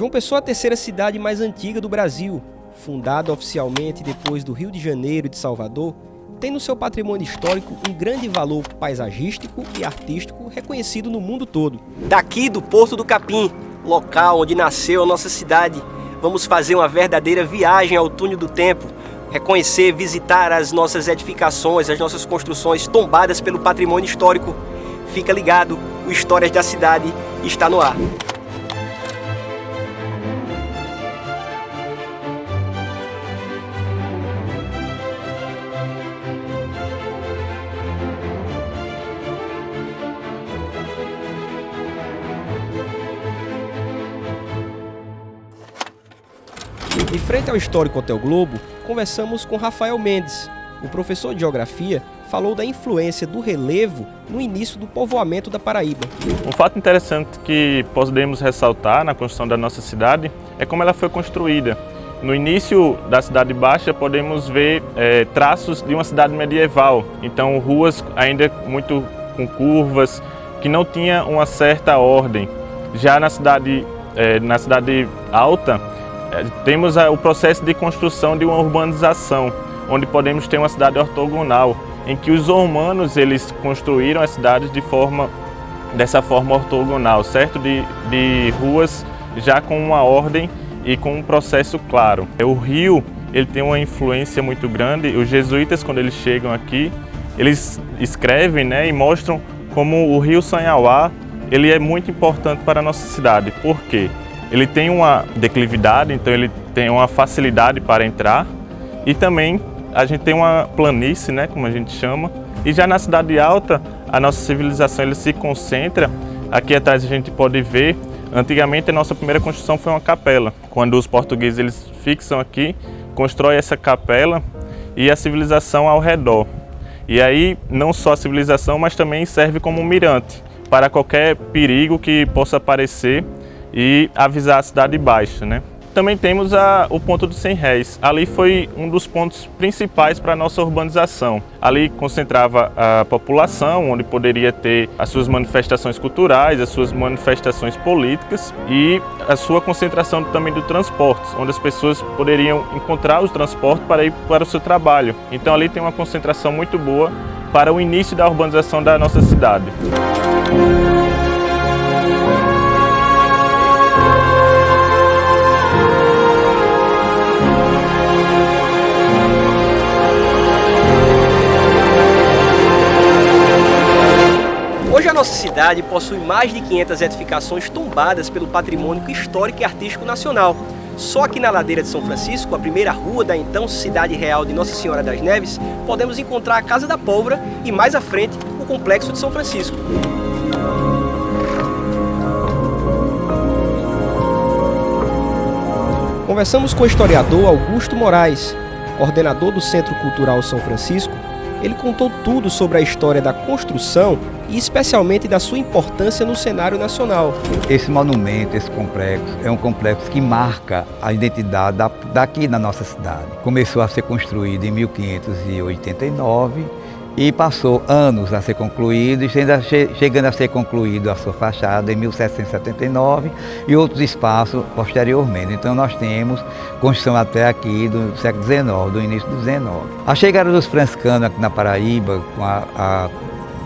João Pessoa é a terceira cidade mais antiga do Brasil. Fundada oficialmente depois do Rio de Janeiro e de Salvador, tem no seu patrimônio histórico um grande valor paisagístico e artístico reconhecido no mundo todo. Daqui do Porto do Capim, local onde nasceu a nossa cidade, vamos fazer uma verdadeira viagem ao túnel do tempo, reconhecer, visitar as nossas edificações, as nossas construções tombadas pelo patrimônio histórico. Fica ligado, o Histórias da Cidade está no ar. Em frente ao histórico Hotel Globo, conversamos com Rafael Mendes. O professor de Geografia falou da influência do relevo no início do povoamento da Paraíba. Um fato interessante que podemos ressaltar na construção da nossa cidade é como ela foi construída. No início da Cidade Baixa podemos ver traços de uma cidade medieval, então ruas ainda muito com curvas, que não tinha uma certa ordem. Já na cidade alta, temos o processo de construção de uma urbanização, onde podemos ter uma cidade ortogonal, em que os romanos eles construíram as cidades dessa forma ortogonal, certo? De ruas já com uma ordem e com um processo claro. O rio ele tem uma influência muito grande. Os jesuítas, quando eles chegam aqui, eles escrevem, né, e mostram como o rio Sanhauá ele é muito importante para a nossa cidade. Por quê? Ele tem uma declividade, então ele tem uma facilidade para entrar, e também a gente tem uma planície, né, como a gente chama, e já na cidade alta a nossa civilização ele se concentra. Aqui atrás a gente pode ver, antigamente a nossa primeira construção foi uma capela. Quando os portugueses eles fixam aqui, constroem essa capela e a civilização ao redor. E aí não só a civilização, mas também serve como um mirante para qualquer perigo que possa aparecer e avisar a Cidade Baixa, né? Também temos o ponto dos 100 réis. Ali foi um dos pontos principais para a nossa urbanização. Ali concentrava a população, onde poderia ter as suas manifestações culturais, as suas manifestações políticas e a sua concentração também do transporte, onde as pessoas poderiam encontrar os transportes para ir para o seu trabalho. Então ali tem uma concentração muito boa para o início da urbanização da nossa cidade. Hoje a nossa cidade possui mais de 500 edificações tombadas pelo patrimônio histórico e artístico nacional. Só aqui na ladeira de São Francisco, a primeira rua da então Cidade Real de Nossa Senhora das Neves, podemos encontrar a Casa da Pólvora e mais à frente o Complexo de São Francisco. Conversamos com o historiador Augusto Moraes, coordenador do Centro Cultural São Francisco. Ele contou tudo sobre a história da construção e especialmente da sua importância no cenário nacional. Esse monumento, esse complexo, é um complexo que marca a identidade daqui na nossa cidade. Começou a ser construído em 1589 e passou anos a ser concluído, chegando a ser concluído a sua fachada em 1779 e outros espaços posteriormente. Então nós temos construção até aqui do século XIX, do início do XIX. A chegada dos franciscanos aqui na Paraíba,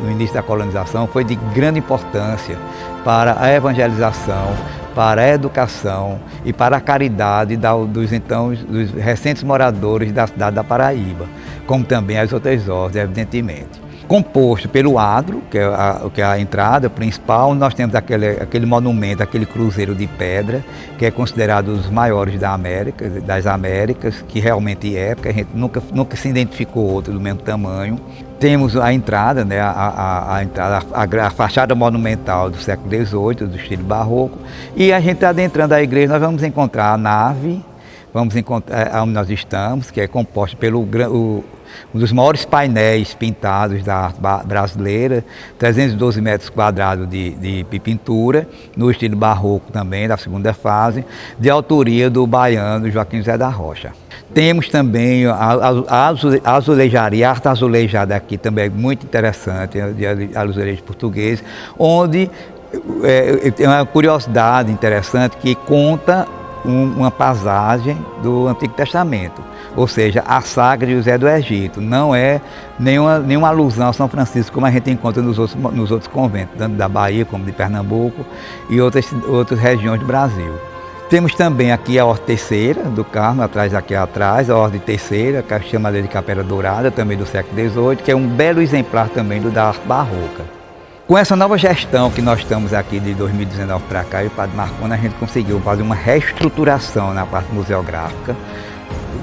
no início da colonização, foi de grande importância para a evangelização, para a educação e para a caridade dos recentes moradores da cidade da Paraíba, como também as outras ordens, evidentemente. Composto pelo adro, que é a entrada principal, nós temos aquele monumento, aquele cruzeiro de pedra, que é considerado um dos maiores das Américas, que realmente é, porque a gente nunca se identificou outro do mesmo tamanho. Temos a entrada, né, a fachada monumental do século XVIII, do estilo barroco, e a gente adentrando a igreja, nós vamos encontrar a nave, vamos encontrar onde nós estamos, que é composta pelo um dos maiores painéis pintados da arte brasileira, 312 metros quadrados de pintura, no estilo barroco também, da segunda fase, de autoria do baiano Joaquim José da Rocha. Temos também a azulejaria, a arte azulejada aqui também é muito interessante, de azulejos portugueses, onde Tem uma curiosidade interessante que conta uma passagem do Antigo Testamento, ou seja, a saga de José do Egito. Não é nenhuma alusão a São Francisco, como a gente encontra nos outros conventos, tanto da Bahia como de Pernambuco e outras regiões do Brasil. Temos também aqui a Ordem Terceira do Carmo, aqui atrás, a Ordem Terceira, que é chamada de Capela Dourada, também do século XVIII, que é um belo exemplar também da arte barroca. Com essa nova gestão que nós estamos aqui de 2019 para cá, e o Padre Marconi, a gente conseguiu fazer uma reestruturação na parte museográfica.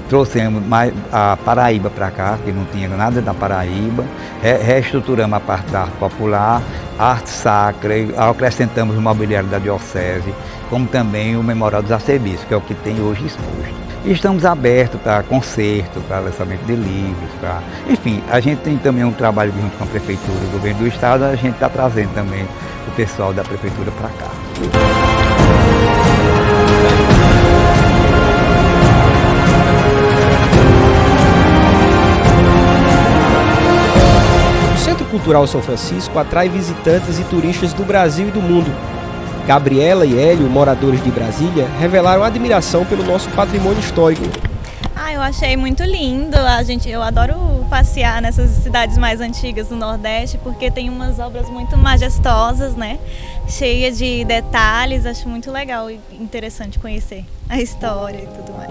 Trouxemos mais a Paraíba para cá, que não tinha nada da Paraíba, reestruturamos a parte da arte popular, arte sacra, acrescentamos o mobiliário da Diocese, como também o Memorial dos Arcebispos, que é o que tem hoje exposto. E estamos abertos para concerto, para lançamento de livros, enfim, a gente tem também um trabalho junto com a Prefeitura e o Governo do Estado, a gente está trazendo também o pessoal da Prefeitura para cá. O Centro Cultural São Francisco atrai visitantes e turistas do Brasil e do mundo. Gabriela e Hélio, moradores de Brasília, revelaram admiração pelo nosso patrimônio histórico. Eu achei muito lindo. Eu adoro passear nessas cidades mais antigas do Nordeste, porque tem umas obras muito majestosas, né? Cheia de detalhes. Acho muito legal e interessante conhecer a história e tudo mais.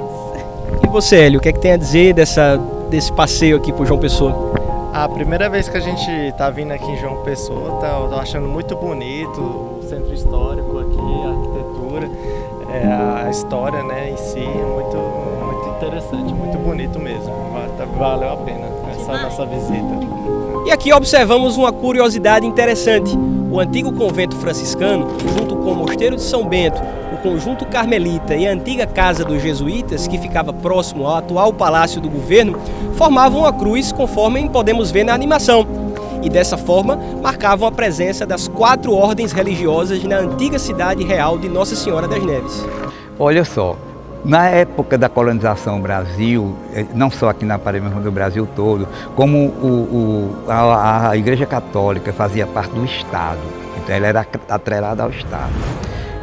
E você, Hélio, o que é que tem a dizer desse passeio aqui por João Pessoa? A primeira vez que a gente está vindo aqui em João Pessoa, tô achando muito bonito o centro histórico aqui, a arquitetura, a história, né, em si é muito interessante, muito bonito mesmo. Valeu a pena essa nossa visita. E aqui observamos uma curiosidade interessante. O antigo convento franciscano, junto com o Mosteiro de São Bento, o Conjunto Carmelita e a antiga Casa dos Jesuítas, que ficava próximo ao atual Palácio do Governo, formavam uma cruz, conforme podemos ver na animação. E dessa forma, marcavam a presença das 4 ordens religiosas na antiga cidade real de Nossa Senhora das Neves. Olha só, na época da colonização do Brasil, não só aqui na Paraíba, mas no Brasil todo, como a Igreja Católica fazia parte do Estado, então ela era atrelada ao Estado.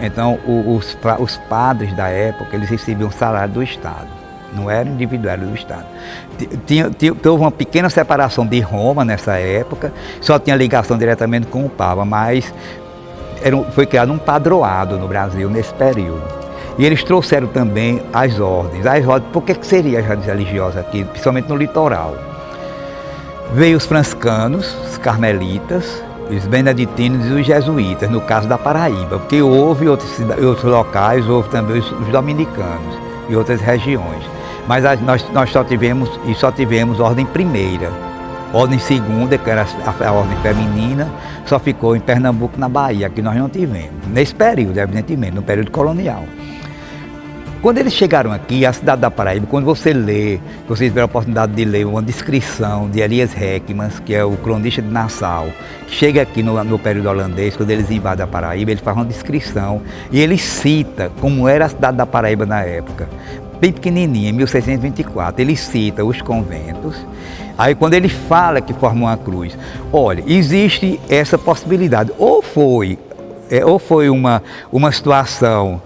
Então os padres da época, eles recebiam salário do Estado, não era individual, era do Estado. Houve uma pequena separação de Roma nessa época, só tinha ligação diretamente com o Papa, mas foi criado um padroado no Brasil nesse período. E eles trouxeram também as ordens. Por que seria as ordens religiosas aqui, principalmente no litoral? Veio os franciscanos, os carmelitas, os beneditinos e os jesuítas, no caso da Paraíba, porque houve outros locais, houve também os dominicanos e outras regiões. Mas nós só tivemos ordem primeira. Ordem segunda, que era a ordem feminina, só ficou em Pernambuco, na Bahia, que nós não tivemos. Nesse período, evidentemente, no período colonial. Quando eles chegaram aqui, a cidade da Paraíba, quando vocês tiveram a oportunidade de ler uma descrição de Elias Reckmans, que é o cronista de Nassau, que chega aqui no período holandês, quando eles invadem a Paraíba, ele faz uma descrição e ele cita como era a cidade da Paraíba na época. Bem pequenininha, em 1624, ele cita os conventos. Aí quando ele fala que formou uma cruz, olha, existe essa possibilidade, ou foi uma situação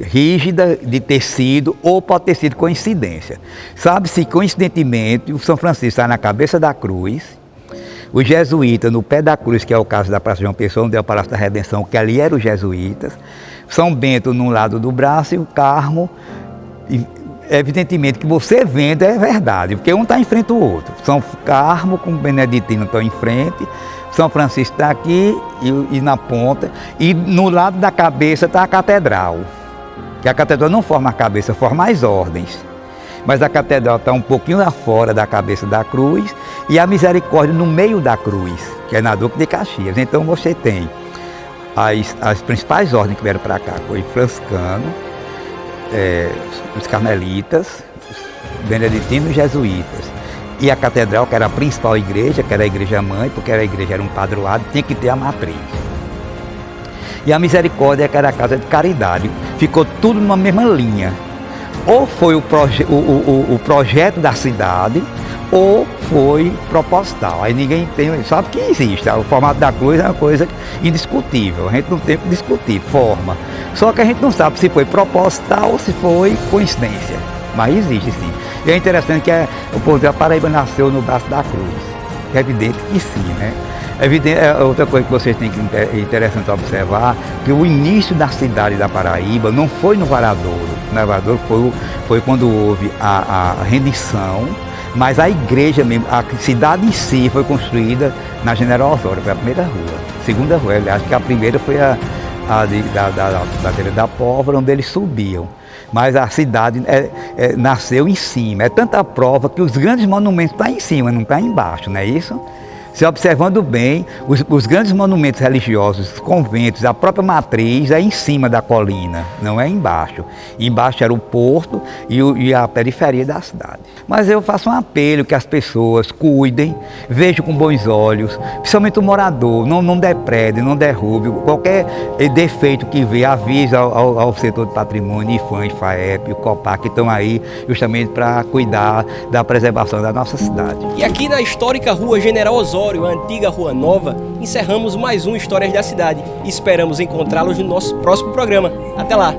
rígida de tecido, ou pode ter sido coincidência. Sabe-se coincidentemente o São Francisco está na cabeça da cruz, os jesuítas no pé da cruz, que é o caso da Praça João Pessoa, onde é o Palácio da Redenção, que ali eram os jesuítas, São Bento num lado do braço e o Carmo, evidentemente que você vendo é verdade, porque um está em frente ao outro. São Carmo com o Beneditino estão em frente, São Francisco está aqui e na ponta, e no lado da cabeça está a catedral, que a catedral não forma a cabeça, forma as ordens, mas a catedral está um pouquinho lá fora da cabeça da cruz e a misericórdia no meio da cruz, que é na Duque de Caxias. Então você tem as principais ordens que vieram para cá, foi franciscano, os carmelitas, os beneditinos e jesuítas. E a catedral, que era a principal igreja, que era a igreja mãe, porque a igreja era um padroado, tinha que ter a matriz. E a misericórdia, que era a casa de caridade. Ficou tudo numa mesma linha. Ou foi o projeto da cidade, ou foi proposital. Aí ninguém sabe que existe. O formato da cruz é uma coisa indiscutível. A gente não tem que discutir forma. Só que a gente não sabe se foi proposital ou se foi coincidência. Mas existe sim. E é interessante que o povo da Paraíba nasceu no braço da cruz. É evidente que sim, né? Outra coisa que vocês têm que interessante observar, que o início da cidade da Paraíba não foi no Varadouro. No Varadouro foi quando houve a rendição, mas a igreja mesmo, a cidade em si foi construída na General Osório, foi a primeira rua. Segunda rua, aliás, que a primeira foi da Telha da Pólvora, onde eles subiam. Mas a cidade nasceu em cima. É tanta prova que os grandes monumentos estão em cima, não estão embaixo, não é isso? Se observando bem, os grandes monumentos religiosos, os conventos, a própria matriz é em cima da colina, não é embaixo. Embaixo era o porto e a periferia da cidade. Mas eu faço um apelo que as pessoas cuidem, vejam com bons olhos, principalmente o morador, não depredem, não derrube. Qualquer defeito que vê, avisa ao setor de patrimônio, IFAM, IFAEP, o COPAC, que estão aí justamente para cuidar da preservação da nossa cidade. E aqui na histórica Rua General Osório, a antiga Rua Nova, encerramos mais um Histórias da Cidade e esperamos encontrá-los no nosso próximo programa. Até lá!